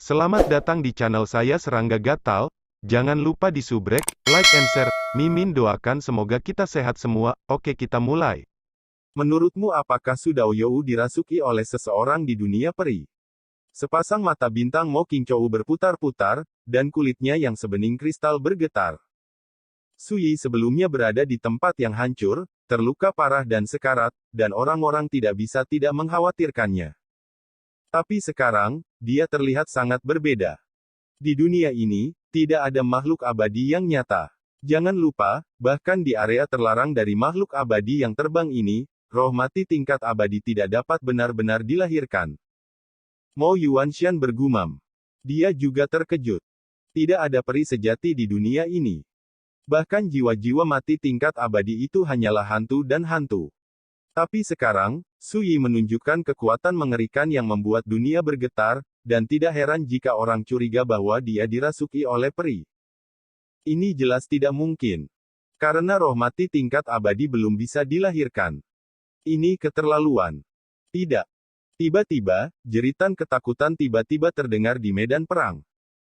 Selamat datang di channel saya Serangga Gatal. Jangan lupa di subrek, like and share. Mimin doakan semoga kita sehat semua. Oke, kita mulai. Menurutmu apakah Sudaoyou dirasuki oleh seseorang di dunia peri? Sepasang mata bintang Mo Qingqiu berputar-putar, dan kulitnya yang sebening kristal bergetar. Suyi sebelumnya berada di tempat yang hancur, terluka parah dan sekarat, dan orang-orang tidak bisa tidak mengkhawatirkannya. Tapi sekarang, dia terlihat sangat berbeda. Di dunia ini, tidak ada makhluk abadi yang nyata. Jangan lupa, bahkan di area terlarang dari makhluk abadi yang terbang ini, roh mati tingkat abadi tidak dapat benar-benar dilahirkan. Mo Yuanshan bergumam. Dia juga terkejut. Tidak ada peri sejati di dunia ini. Bahkan jiwa-jiwa mati tingkat abadi itu hanyalah hantu dan hantu. Tapi sekarang, Suyi menunjukkan kekuatan mengerikan yang membuat dunia bergetar, dan tidak heran jika orang curiga bahwa dia dirasuki oleh peri. Ini jelas tidak mungkin. Karena roh mati tingkat abadi belum bisa dilahirkan. Ini keterlaluan. Tidak. Tiba-tiba, jeritan ketakutan tiba-tiba terdengar di medan perang.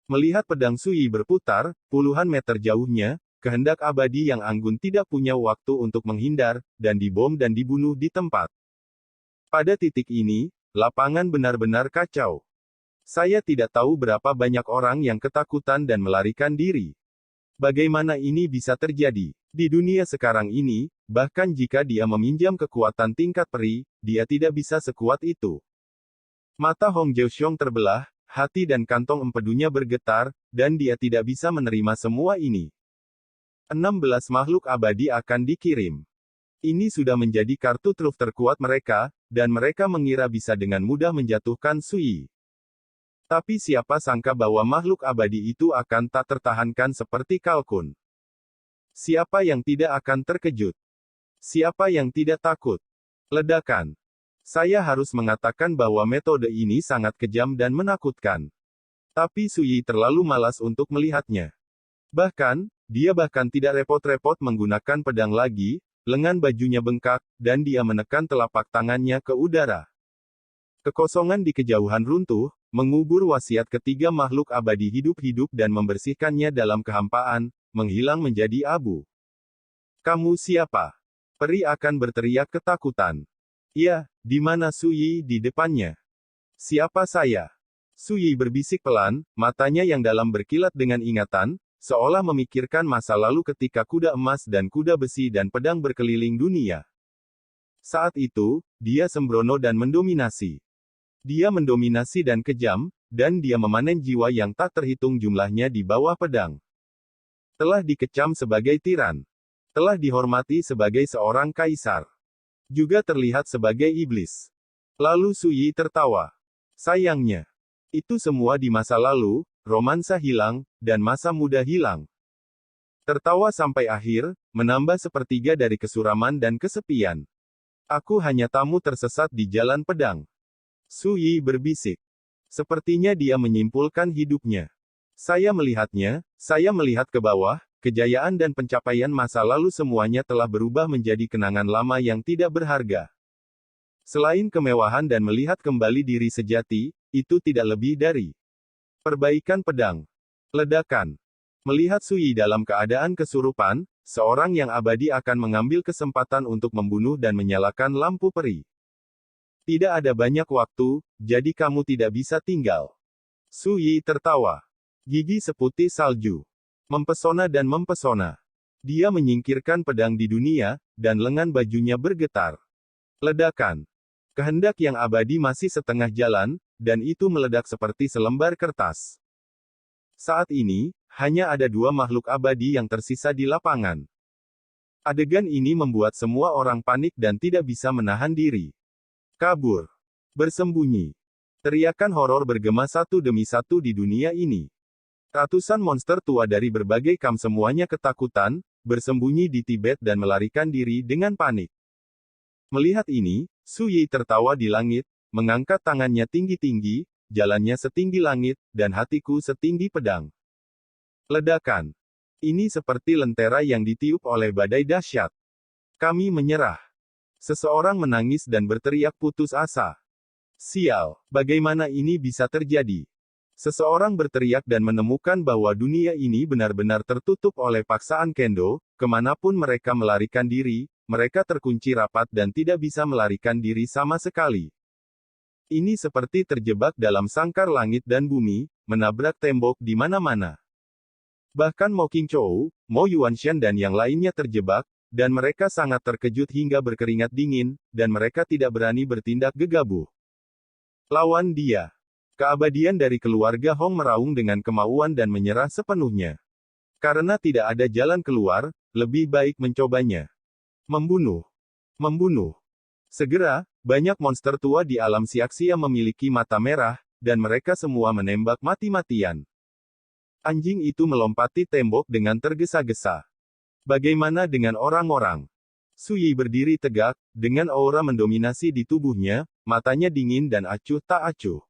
Melihat pedang Suyi berputar, puluhan meter jauhnya, kehendak abadi yang anggun tidak punya waktu untuk menghindar, dan dibom dan dibunuh di tempat. Pada titik ini, lapangan benar-benar kacau. Saya tidak tahu berapa banyak orang yang ketakutan dan melarikan diri. Bagaimana ini bisa terjadi? Di dunia sekarang ini, bahkan jika dia meminjam kekuatan tingkat peri, dia tidak bisa sekuat itu. Mata Hong Jiuxiong terbelah, hati dan kantong empedunya bergetar, dan dia tidak bisa menerima semua ini. 16 makhluk abadi akan dikirim. Ini sudah menjadi kartu truf terkuat mereka, dan mereka mengira bisa dengan mudah menjatuhkan Suyi. Tapi siapa sangka bahwa makhluk abadi itu akan tak tertahankan seperti kalkun. Siapa yang tidak akan terkejut? Siapa yang tidak takut? Ledakan. Saya harus mengatakan bahwa metode ini sangat kejam dan menakutkan. Tapi Suyi terlalu malas untuk melihatnya. Bahkan, dia bahkan tidak repot-repot menggunakan pedang lagi, lengan bajunya bengkak, dan dia menekan telapak tangannya ke udara. Kekosongan di kejauhan runtuh, mengubur wasiat ketiga makhluk abadi hidup-hidup dan membersihkannya dalam kehampaan, menghilang menjadi abu. Kamu siapa? Peri akan berteriak ketakutan. Ya, di mana Suyi di depannya? Siapa saya? Suyi berbisik pelan, matanya yang dalam berkilat dengan ingatan, seolah memikirkan masa lalu ketika kuda emas dan kuda besi dan pedang berkeliling dunia. Saat itu, dia sembrono dan mendominasi. Dia mendominasi dan kejam, dan dia memanen jiwa yang tak terhitung jumlahnya di bawah pedang. Telah dikecam sebagai tiran. Telah dihormati sebagai seorang kaisar. Juga terlihat sebagai iblis. Lalu Suyi tertawa. Sayangnya, itu semua di masa lalu. Romansa hilang, dan masa muda hilang. Tertawa sampai akhir, menambah sepertiga dari kesuraman dan kesepian. Aku hanya tamu tersesat di jalan pedang. Suyi berbisik. Sepertinya dia menyimpulkan hidupnya. Saya melihat ke bawah, kejayaan dan pencapaian masa lalu semuanya telah berubah menjadi kenangan lama yang tidak berharga. Selain kemewahan dan melihat kembali diri sejati, itu tidak lebih dari perbaikan pedang. Ledakan. Melihat Suyi dalam keadaan kesurupan, seorang yang abadi akan mengambil kesempatan untuk membunuh dan menyalakan lampu peri. Tidak ada banyak waktu, jadi kamu tidak bisa tinggal. Suyi tertawa. Gigi seputih salju. Mempesona dan mempesona. Dia menyingkirkan pedang di dunia, dan lengan bajunya bergetar. Ledakan. Kehendak yang abadi masih setengah jalan, dan itu meledak seperti selembar kertas. Saat ini, hanya ada dua makhluk abadi yang tersisa di lapangan. Adegan ini membuat semua orang panik dan tidak bisa menahan diri. Kabur. Bersembunyi. Teriakan horor bergema satu demi satu di dunia ini. Ratusan monster tua dari berbagai kam semuanya ketakutan, bersembunyi di Tibet dan melarikan diri dengan panik. Melihat ini, Suyi tertawa di langit, mengangkat tangannya tinggi-tinggi, jalannya setinggi langit, dan hatiku setinggi pedang. Ledakan. Ini seperti lentera yang ditiup oleh badai dahsyat. Kami menyerah. Seseorang menangis dan berteriak putus asa. Sial, bagaimana ini bisa terjadi? Seseorang berteriak dan menemukan bahwa dunia ini benar-benar tertutup oleh paksaan kendo, kemanapun mereka melarikan diri, mereka terkunci rapat dan tidak bisa melarikan diri sama sekali. Ini seperti terjebak dalam sangkar langit dan bumi, menabrak tembok di mana-mana. Bahkan Mo Qingzhou, Mo Yuanshan dan yang lainnya terjebak, dan mereka sangat terkejut hingga berkeringat dingin, dan mereka tidak berani bertindak gegabah. Lawan dia. Keabadian dari keluarga Hong meraung dengan kemauan dan menyerah sepenuhnya. Karena tidak ada jalan keluar, lebih baik mencobanya. Membunuh. Membunuh. Segera, banyak monster tua di alam Xiaxia memiliki mata merah, dan mereka semua menembak mati-matian. Anjing itu melompati tembok dengan tergesa-gesa. Bagaimana dengan orang-orang? Su Yi berdiri tegak, dengan aura mendominasi di tubuhnya, matanya dingin dan acuh tak acuh.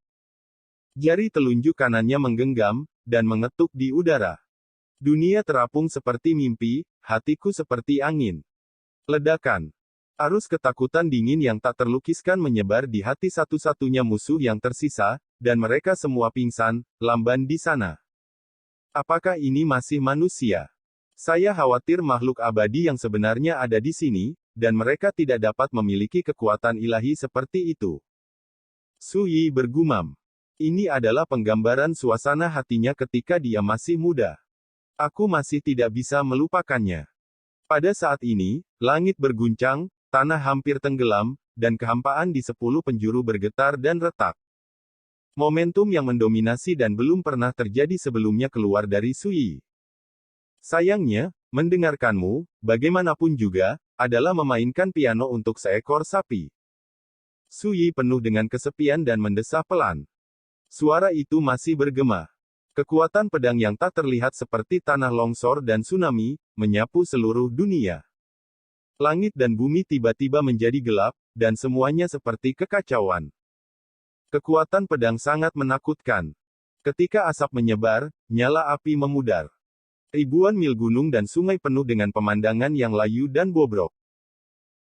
Jari telunjuk kanannya menggenggam, dan mengetuk di udara. Dunia terapung seperti mimpi, hatiku seperti angin. Ledakan. Arus ketakutan dingin yang tak terlukiskan menyebar di hati satu-satunya musuh yang tersisa, dan mereka semua pingsan, lamban di sana. Apakah ini masih manusia? Saya khawatir makhluk abadi yang sebenarnya ada di sini, dan mereka tidak dapat memiliki kekuatan ilahi seperti itu. Su Yi bergumam. Ini adalah penggambaran suasana hatinya ketika dia masih muda. Aku masih tidak bisa melupakannya. Pada saat ini, langit berguncang, tanah hampir tenggelam, dan kehampaan di 10 penjuru bergetar dan retak. Momentum yang mendominasi dan belum pernah terjadi sebelumnya keluar dari Su Yi. Sayangnya, mendengarkanmu, bagaimanapun juga, adalah memainkan piano untuk seekor sapi. Su Yi penuh dengan kesepian dan mendesah pelan. Suara itu masih bergema. Kekuatan pedang yang tak terlihat seperti tanah longsor dan tsunami, menyapu seluruh dunia. Langit dan bumi tiba-tiba menjadi gelap, dan semuanya seperti kekacauan. Kekuatan pedang sangat menakutkan. Ketika asap menyebar, nyala api memudar. Ribuan mil gunung dan sungai penuh dengan pemandangan yang layu dan bobrok.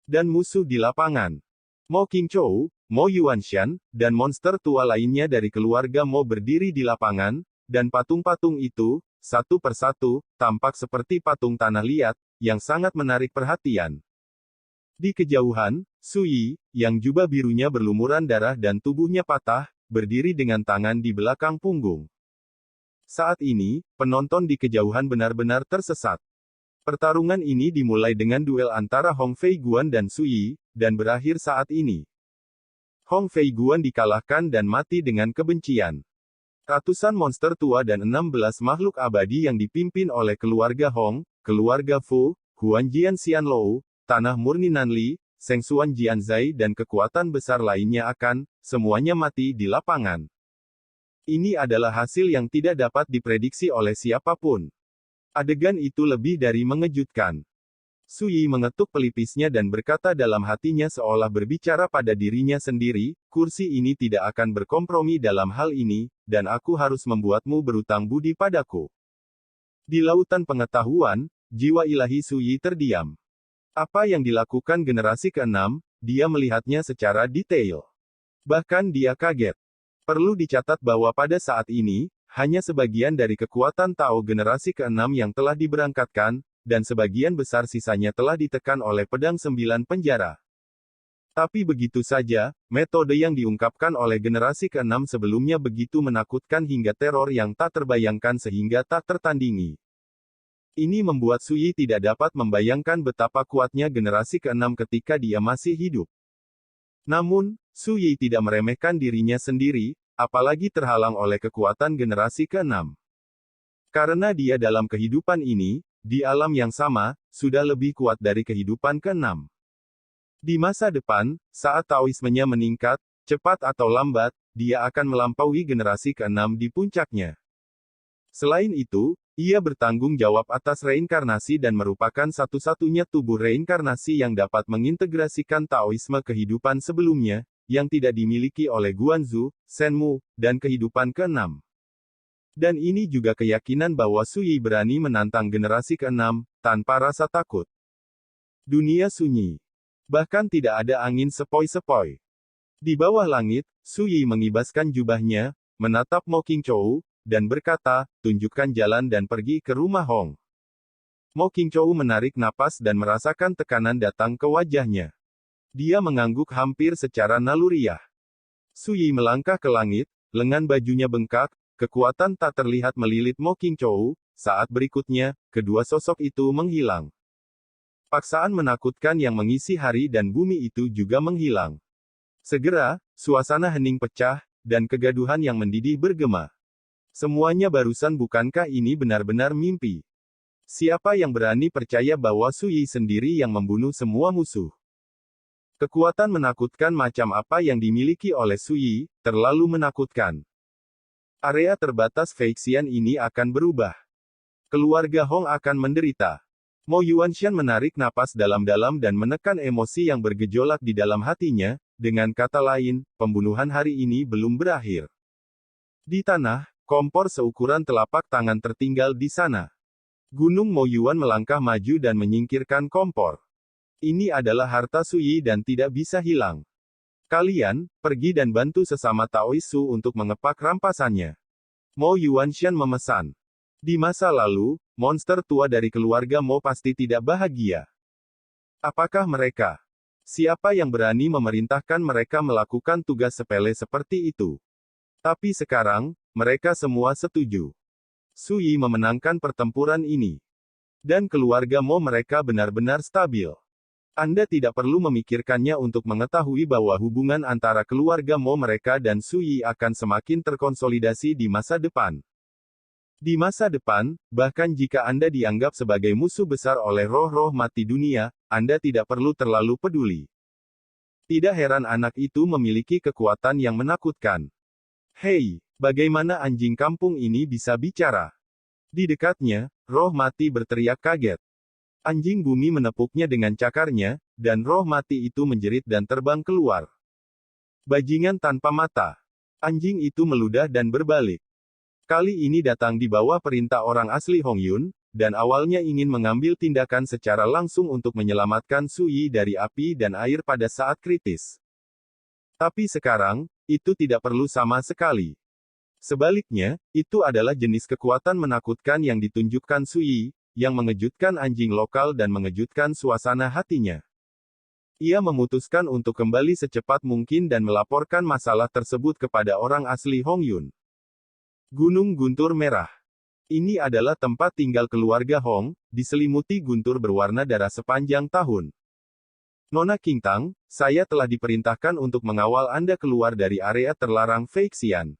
Dan musuh di lapangan. Mo Qingzhou, Mo Yuanshan, dan monster tua lainnya dari keluarga Mo berdiri di lapangan, dan patung-patung itu, satu persatu, tampak seperti patung tanah liat, yang sangat menarik perhatian. Di kejauhan, Su Yi, yang jubah birunya berlumuran darah dan tubuhnya patah, berdiri dengan tangan di belakang punggung. Saat ini, penonton di kejauhan benar-benar tersesat. Pertarungan ini dimulai dengan duel antara Hong Fei Guan dan Su Yi, dan berakhir saat ini. Hong Fei Guan dikalahkan dan mati dengan kebencian. Ratusan monster tua dan 16 makhluk abadi yang dipimpin oleh keluarga Hong, keluarga Fu, Huan Jian Xianlou, Tanah Murni Nanli, Seng Xuan Jianzai dan kekuatan besar lainnya akan, semuanya mati di lapangan. Ini adalah hasil yang tidak dapat diprediksi oleh siapapun. Adegan itu lebih dari mengejutkan. Su Yi mengetuk pelipisnya dan berkata dalam hatinya seolah berbicara pada dirinya sendiri, kursi ini tidak akan berkompromi dalam hal ini, dan aku harus membuatmu berutang budi padaku. Di lautan pengetahuan, jiwa ilahi Su Yi terdiam. Apa yang dilakukan generasi ke-6, dia melihatnya secara detail. Bahkan dia kaget. Perlu dicatat bahwa pada saat ini, hanya sebagian dari kekuatan Tao generasi ke-6 yang telah diberangkatkan, dan sebagian besar sisanya telah ditekan oleh pedang 9 penjara. Tapi begitu saja, metode yang diungkapkan oleh generasi ke-6 sebelumnya begitu menakutkan hingga teror yang tak terbayangkan sehingga tak tertandingi. Ini membuat Su Yi tidak dapat membayangkan betapa kuatnya generasi ke-6 ketika dia masih hidup. Namun, Su Yi tidak meremehkan dirinya sendiri, apalagi terhalang oleh kekuatan generasi ke-6. Karena dia dalam kehidupan ini, di alam yang sama, sudah lebih kuat dari kehidupan ke-6. Di masa depan, saat Taoismenya meningkat, cepat atau lambat, dia akan melampaui generasi ke-6 di puncaknya. Selain itu, ia bertanggung jawab atas reinkarnasi dan merupakan satu-satunya tubuh reinkarnasi yang dapat mengintegrasikan Taoisme kehidupan sebelumnya, yang tidak dimiliki oleh Guanzu, Shenmu, dan kehidupan ke-6. Dan ini juga keyakinan bahwa Su Yi berani menantang generasi ke-6, tanpa rasa takut. Dunia sunyi. Bahkan tidak ada angin sepoi-sepoi. Di bawah langit, Su Yi mengibaskan jubahnya, menatap Mo Qingzhou, dan berkata, tunjukkan jalan dan pergi ke rumah Hong. Mo Qingzhou menarik napas dan merasakan tekanan datang ke wajahnya. Dia mengangguk hampir secara naluriah. Su Yi melangkah ke langit, lengan bajunya bengkak, kekuatan tak terlihat melilit Mo Qingzhou. Saat berikutnya, kedua sosok itu menghilang. Paksaan menakutkan yang mengisi hari dan bumi itu juga menghilang. Segera, suasana hening pecah, dan kegaduhan yang mendidih bergema. Semuanya barusan, bukankah ini benar-benar mimpi? Siapa yang berani percaya bahwa Su Yi sendiri yang membunuh semua musuh? Kekuatan menakutkan macam apa yang dimiliki oleh Su Yi, terlalu menakutkan. Area terbatas Feixian ini akan berubah. Keluarga Hong akan menderita. Mo Yuanshan menarik napas dalam-dalam dan menekan emosi yang bergejolak di dalam hatinya, dengan kata lain, pembunuhan hari ini belum berakhir. Di tanah, kompor seukuran telapak tangan tertinggal di sana. Gunung Mo Yuan melangkah maju dan menyingkirkan kompor. Ini adalah harta Su Yi dan tidak bisa hilang. Kalian, pergi dan bantu sesama Taois Su untuk mengepak rampasannya. Mo Yuanshan memesan. Di masa lalu, monster tua dari keluarga Mo pasti tidak bahagia. Apakah mereka? Siapa yang berani memerintahkan mereka melakukan tugas sepele seperti itu? Tapi sekarang, mereka semua setuju. Su Yi memenangkan pertempuran ini. Dan keluarga Mo mereka benar-benar stabil. Anda tidak perlu memikirkannya untuk mengetahui bahwa hubungan antara keluarga Mo mereka dan Su Yi akan semakin terkonsolidasi di masa depan. Di masa depan, bahkan jika Anda dianggap sebagai musuh besar oleh roh-roh mati dunia, Anda tidak perlu terlalu peduli. Tidak heran anak itu memiliki kekuatan yang menakutkan. Hei, bagaimana anjing kampung ini bisa bicara? Di dekatnya, roh mati berteriak kaget. Anjing bumi menepuknya dengan cakarnya, dan roh mati itu menjerit dan terbang keluar. Bajingan tanpa mata. Anjing itu meludah dan berbalik. Kali ini datang di bawah perintah orang asli Hong Yun, dan awalnya ingin mengambil tindakan secara langsung untuk menyelamatkan Su Yi dari api dan air pada saat kritis. Tapi sekarang, itu tidak perlu sama sekali. Sebaliknya, itu adalah jenis kekuatan menakutkan yang ditunjukkan Su Yi, yang mengejutkan anjing lokal dan mengejutkan suasana hatinya. Ia memutuskan untuk kembali secepat mungkin dan melaporkan masalah tersebut kepada orang asli Hong Yun. Gunung Guntur Merah. Ini adalah tempat tinggal keluarga Hong, diselimuti guntur berwarna darah sepanjang tahun. Nona Qingtang, saya telah diperintahkan untuk mengawal Anda keluar dari area terlarang Feixian.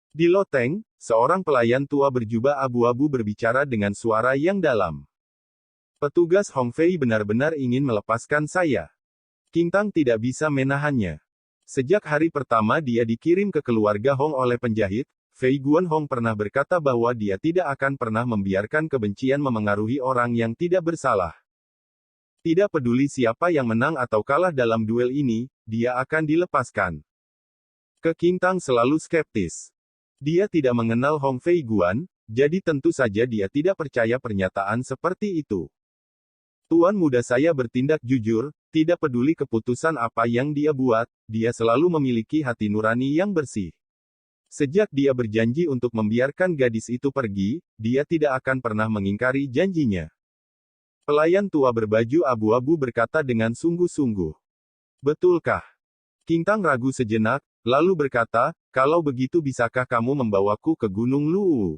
Di loteng, seorang pelayan tua berjubah abu-abu berbicara dengan suara yang dalam. Petugas Hong Fei benar-benar ingin melepaskan saya. Qingtang tidak bisa menahannya. Sejak hari pertama dia dikirim ke keluarga Hong oleh penjahit, Fei Guanhong pernah berkata bahwa dia tidak akan pernah membiarkan kebencian memengaruhi orang yang tidak bersalah. Tidak peduli siapa yang menang atau kalah dalam duel ini, dia akan dilepaskan. Qingtang selalu skeptis. Dia tidak mengenal Hong Fei Guan, jadi tentu saja dia tidak percaya pernyataan seperti itu. Tuan muda saya bertindak jujur, tidak peduli keputusan apa yang dia buat, dia selalu memiliki hati nurani yang bersih. Sejak dia berjanji untuk membiarkan gadis itu pergi, dia tidak akan pernah mengingkari janjinya. Pelayan tua berbaju abu-abu berkata dengan sungguh-sungguh. Betulkah? Qingtang ragu sejenak, lalu berkata, kalau begitu bisakah kamu membawaku ke Gunung Luwu?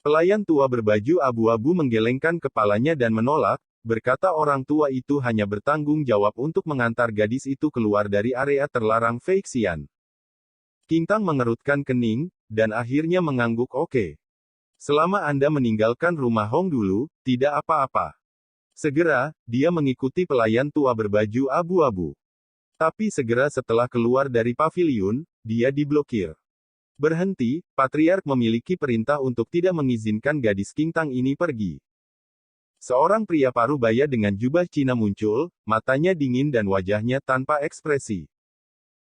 Pelayan tua berbaju abu-abu menggelengkan kepalanya dan menolak, berkata orang tua itu hanya bertanggung jawab untuk mengantar gadis itu keluar dari area terlarang Feixian. Qingtang mengerutkan kening, dan akhirnya mengangguk oke. Selama Anda meninggalkan rumah Hong dulu, tidak apa-apa. Segera, dia mengikuti pelayan tua berbaju abu-abu. Tapi segera setelah keluar dari paviliun, dia diblokir. Berhenti, Patriark memiliki perintah untuk tidak mengizinkan gadis Qingtang ini pergi. Seorang pria parubaya dengan jubah Cina muncul, matanya dingin dan wajahnya tanpa ekspresi.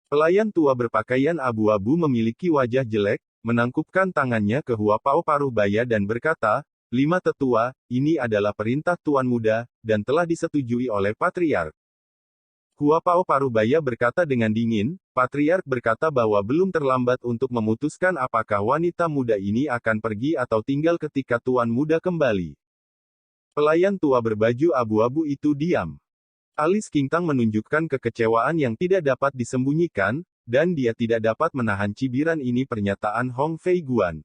Pelayan tua berpakaian abu-abu memiliki wajah jelek, menangkupkan tangannya ke Huapao parubaya dan berkata, 5 tetua, ini adalah perintah Tuan Muda, dan telah disetujui oleh Patriark. Hua Pao Parubaya berkata dengan dingin, Patriark berkata bahwa belum terlambat untuk memutuskan apakah wanita muda ini akan pergi atau tinggal ketika Tuan Muda kembali. Pelayan tua berbaju abu-abu itu diam. Alis King Tang menunjukkan kekecewaan yang tidak dapat disembunyikan, dan dia tidak dapat menahan cibiran ini pernyataan Hong Fei Guan.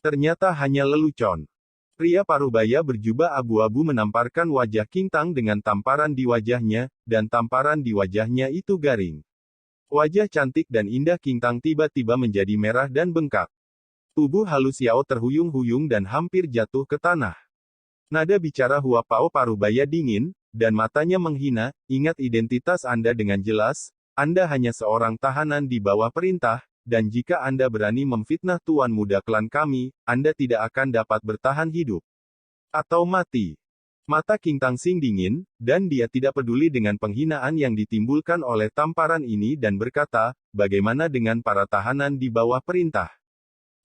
Ternyata hanya lelucon. Pria parubaya berjubah abu-abu menamparkan wajah King Tang dengan tamparan di wajahnya, dan tamparan di wajahnya itu garing. Wajah cantik dan indah King Tang tiba-tiba menjadi merah dan bengkak. Tubuh halus Yao terhuyung-huyung dan hampir jatuh ke tanah. Nada bicara Hua Pao Parubaya dingin, dan matanya menghina, ingat identitas Anda dengan jelas, Anda hanya seorang tahanan di bawah perintah, dan jika Anda berani memfitnah Tuan Muda klan kami, Anda tidak akan dapat bertahan hidup. Atau mati. Mata King Tang Sing dingin, dan dia tidak peduli dengan penghinaan yang ditimbulkan oleh tamparan ini dan berkata, bagaimana dengan para tahanan di bawah perintah?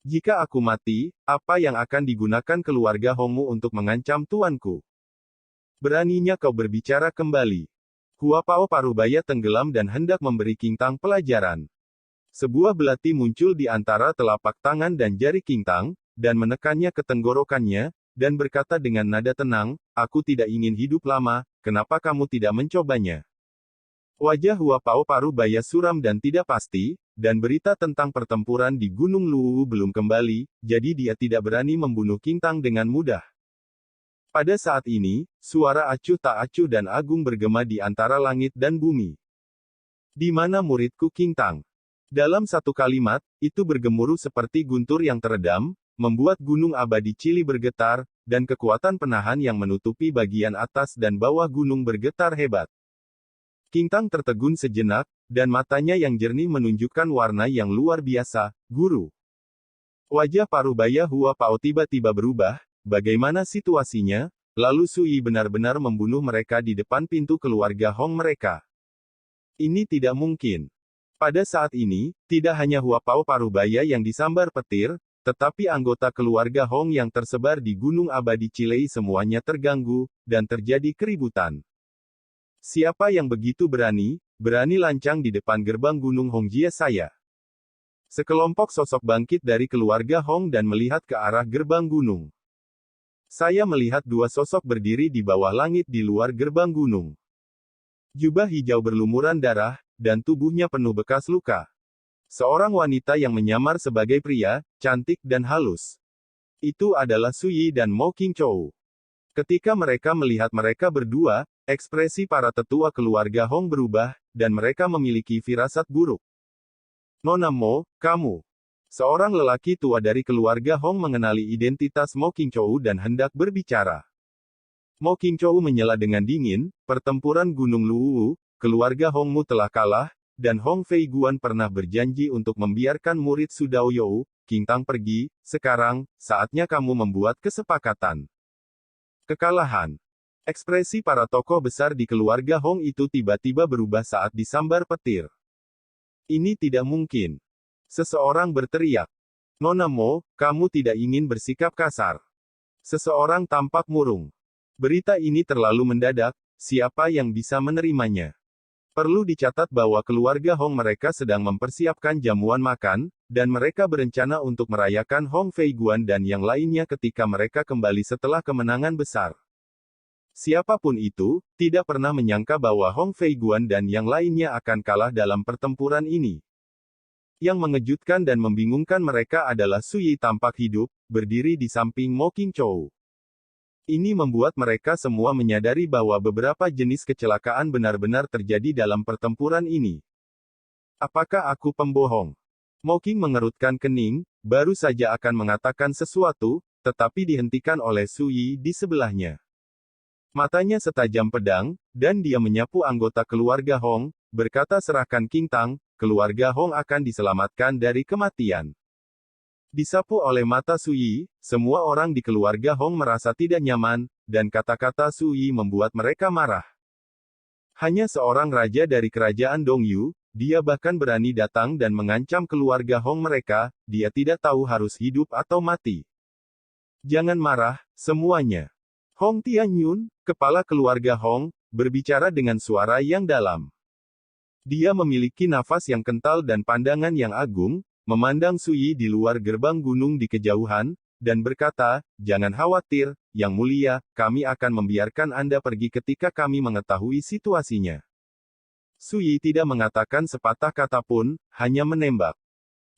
Jika aku mati, apa yang akan digunakan keluarga Hongmu untuk mengancam tuanku? Beraninya kau berbicara kembali. Hua Pao Parubaya tenggelam dan hendak memberi King Tang pelajaran. Sebuah belati muncul di antara telapak tangan dan jari King Tang, dan menekannya ke tenggorokannya, dan berkata dengan nada tenang, aku tidak ingin hidup lama, kenapa kamu tidak mencobanya? Wajah Hua Pao Parubaya suram dan tidak pasti, dan berita tentang pertempuran di Gunung Luwu belum kembali, jadi dia tidak berani membunuh King Tang dengan mudah. Pada saat ini, suara acuh tak acuh dan agung bergema di antara langit dan bumi. Di mana muridku King Tang? Dalam satu kalimat, itu bergemuruh seperti guntur yang teredam, membuat gunung abadi Chili bergetar, dan kekuatan penahan yang menutupi bagian atas dan bawah gunung bergetar hebat. King Tang tertegun sejenak, dan matanya yang jernih menunjukkan warna yang luar biasa, guru. Wajah Parubaya Hua Pao tiba-tiba berubah, bagaimana situasinya? Lalu Sui benar-benar membunuh mereka di depan pintu keluarga Hong mereka. Ini tidak mungkin. Pada saat ini, tidak hanya Hua Pao Parubaya yang disambar petir, tetapi anggota keluarga Hong yang tersebar di Gunung Abadi Cilei semuanya terganggu, dan terjadi keributan. Siapa yang begitu berani lancang di depan gerbang Gunung Hongjie saya? Sekelompok sosok bangkit dari keluarga Hong dan melihat ke arah gerbang gunung. Saya melihat dua sosok berdiri di bawah langit di luar gerbang gunung. Jubah hijau berlumuran darah, dan tubuhnya penuh bekas luka. Seorang wanita yang menyamar sebagai pria, cantik dan halus. Itu adalah Suyi dan Mo Qingzhou. Ketika mereka melihat mereka berdua, ekspresi para tetua keluarga Hong berubah, dan mereka memiliki firasat buruk. Nona Mo, kamu. Seorang lelaki tua dari keluarga Hong mengenali identitas Mo Qingzhou dan hendak berbicara. Mo Qingzhou menyela dengan dingin, pertempuran Gunung Luwu, keluarga Hongmu telah kalah, dan Hong Fei Guan pernah berjanji untuk membiarkan murid Sudao You, King Tang pergi, sekarang, saatnya kamu membuat kesepakatan. Kekalahan. Ekspresi para tokoh besar di keluarga Hong itu tiba-tiba berubah saat disambar petir. Ini tidak mungkin. Seseorang berteriak. Nona Mo, kamu tidak ingin bersikap kasar. Seseorang tampak murung. Berita ini terlalu mendadak, siapa yang bisa menerimanya? Perlu dicatat bahwa keluarga Hong mereka sedang mempersiapkan jamuan makan, dan mereka berencana untuk merayakan Hong Fei Guan dan yang lainnya ketika mereka kembali setelah kemenangan besar. Siapapun itu, tidak pernah menyangka bahwa Hong Fei Guan dan yang lainnya akan kalah dalam pertempuran ini. Yang mengejutkan dan membingungkan mereka adalah Suyi tampak hidup, berdiri di samping Mo Qingzhou. Ini membuat mereka semua menyadari bahwa beberapa jenis kecelakaan benar-benar terjadi dalam pertempuran ini. Apakah aku pembohong? Mo Qing mengerutkan kening, baru saja akan mengatakan sesuatu, tetapi dihentikan oleh Suyi di sebelahnya. Matanya setajam pedang, dan dia menyapu anggota keluarga Hong, berkata serahkan King Tang, keluarga Hong akan diselamatkan dari kematian. Disapu oleh mata Suyi, semua orang di keluarga Hong merasa tidak nyaman, dan kata-kata Suyi membuat mereka marah. Hanya seorang raja dari kerajaan Dongyu, dia bahkan berani datang dan mengancam keluarga Hong mereka, dia tidak tahu harus hidup atau mati. Jangan marah, semuanya. Hong Tianyun, kepala keluarga Hong, berbicara dengan suara yang dalam. Dia memiliki nafas yang kental dan pandangan yang agung, memandang Sui di luar gerbang gunung di kejauhan, dan berkata, "Jangan khawatir, Yang Mulia, kami akan membiarkan Anda pergi ketika kami mengetahui situasinya." Sui tidak mengatakan sepatah kata pun, hanya menembak.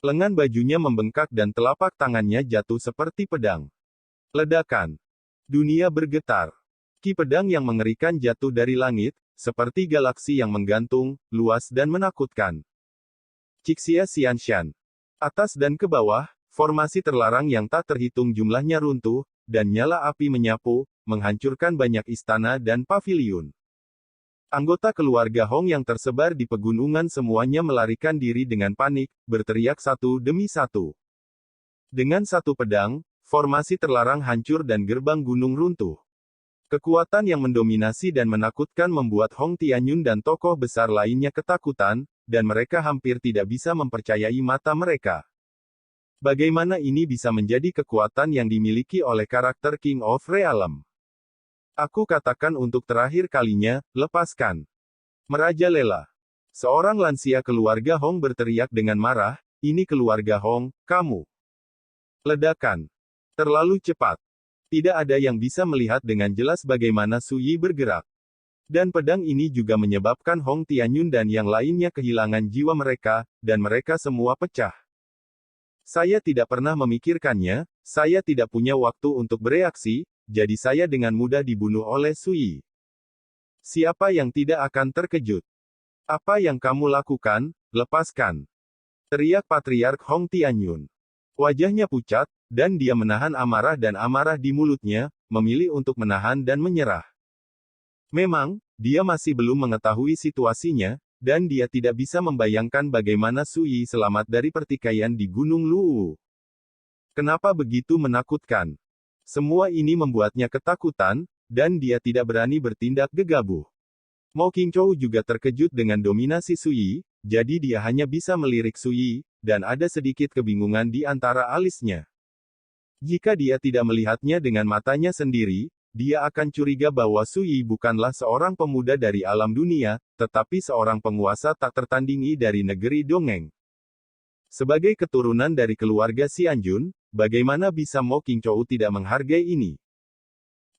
Lengan bajunya membengkak dan telapak tangannya jatuh seperti pedang. Ledakan. Dunia bergetar. Ki pedang yang mengerikan jatuh dari langit, seperti galaksi yang menggantung, luas dan menakutkan. Cixia Xianshan. Atas dan ke bawah, formasi terlarang yang tak terhitung jumlahnya runtuh, dan nyala api menyapu, menghancurkan banyak istana dan paviliun. Anggota keluarga Hong yang tersebar di pegunungan semuanya melarikan diri dengan panik, berteriak satu demi satu. Dengan satu pedang, formasi terlarang hancur dan gerbang gunung runtuh. Kekuatan yang mendominasi dan menakutkan membuat Hong Tianyun dan tokoh besar lainnya ketakutan, dan mereka hampir tidak bisa mempercayai mata mereka. Bagaimana ini bisa menjadi kekuatan yang dimiliki oleh karakter King of Realm? Aku katakan untuk terakhir kalinya, lepaskan. Merajalela. Seorang lansia keluarga Hong berteriak dengan marah, "Ini keluarga Hong, kamu." Ledakan. Terlalu cepat. Tidak ada yang bisa melihat dengan jelas bagaimana Sui bergerak. Dan pedang ini juga menyebabkan Hong Tianyun dan yang lainnya kehilangan jiwa mereka, dan mereka semua pecah. Saya tidak pernah memikirkannya, saya tidak punya waktu untuk bereaksi, jadi saya dengan mudah dibunuh oleh Sui. Siapa yang tidak akan terkejut? Apa yang kamu lakukan? Lepaskan. Teriak Patriark Hong Tianyun. Wajahnya pucat, dan dia menahan amarah dan amarah di mulutnya, memilih untuk menahan dan menyerah. Memang, dia masih belum mengetahui situasinya, dan dia tidak bisa membayangkan bagaimana Sui selamat dari pertikaian di Gunung Luwu. Kenapa begitu menakutkan? Semua ini membuatnya ketakutan, dan dia tidak berani bertindak gegabah. Mo Qingzhou juga terkejut dengan dominasi Sui, jadi dia hanya bisa melirik Sui, dan ada sedikit kebingungan di antara alisnya. Jika dia tidak melihatnya dengan matanya sendiri, dia akan curiga bahwa Sui bukanlah seorang pemuda dari alam dunia, tetapi seorang penguasa tak tertandingi dari negeri dongeng. Sebagai keturunan dari keluarga Xianjun, bagaimana bisa Mo Qingzhou tidak menghargai ini?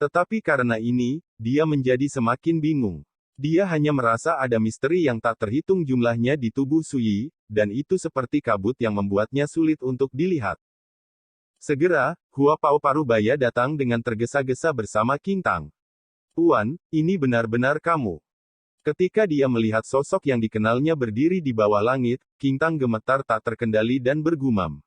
Tetapi karena ini, dia menjadi semakin bingung. Dia hanya merasa ada misteri yang tak terhitung jumlahnya di tubuh Sui, dan itu seperti kabut yang membuatnya sulit untuk dilihat. Segera, Hua Pao Parubaya datang dengan tergesa-gesa bersama King Tang. "Tuan, ini benar-benar kamu." Ketika dia melihat sosok yang dikenalnya berdiri di bawah langit, King Tang gemetar tak terkendali dan bergumam.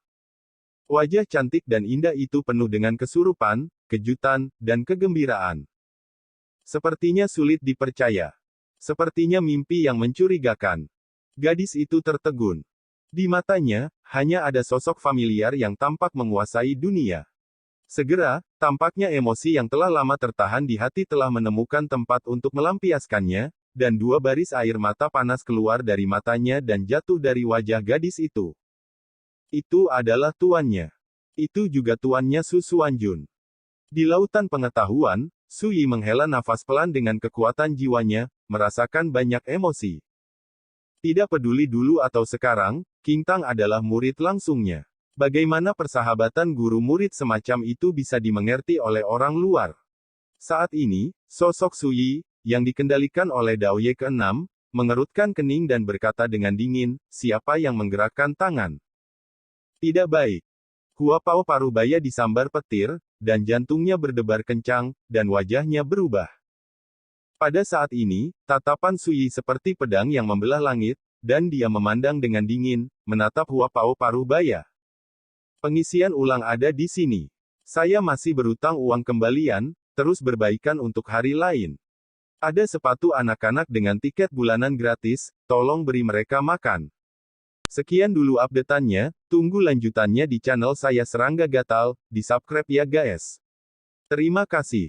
Wajah cantik dan indah itu penuh dengan kesurupan, kejutan, dan kegembiraan. Sepertinya sulit dipercaya. Sepertinya mimpi yang mencurigakan. Gadis itu tertegun. Di matanya, hanya ada sosok familiar yang tampak menguasai dunia. Segera, tampaknya emosi yang telah lama tertahan di hati telah menemukan tempat untuk melampiaskannya, dan dua baris air mata panas keluar dari matanya dan jatuh dari wajah gadis itu. Itu adalah tuannya. Itu juga tuannya Su Xuanjun. Di lautan pengetahuan, Sui menghela nafas pelan dengan kekuatan jiwanya, merasakan banyak emosi. Tidak peduli dulu atau sekarang, King Tang adalah murid langsungnya. Bagaimana persahabatan guru-murid semacam itu bisa dimengerti oleh orang luar? Saat ini, sosok Sui, yang dikendalikan oleh Daoye ke-6, mengerutkan kening dan berkata dengan dingin, "Siapa yang menggerakkan tangan?" Tidak baik. Hua Pao Parubaya disambar petir, dan jantungnya berdebar kencang, dan wajahnya berubah. Pada saat ini, tatapan Sui seperti pedang yang membelah langit, dan dia memandang dengan dingin, menatap Hua Pao Parubaya. "Pengisian ulang ada di sini. Saya masih berutang uang kembalian, terus berbaikan untuk hari lain. Ada sepatu anak-anak dengan tiket bulanan gratis, tolong beri mereka makan." Sekian dulu update-annya, tunggu lanjutannya di channel saya Serangga Gatal, di subscribe ya guys. Terima kasih.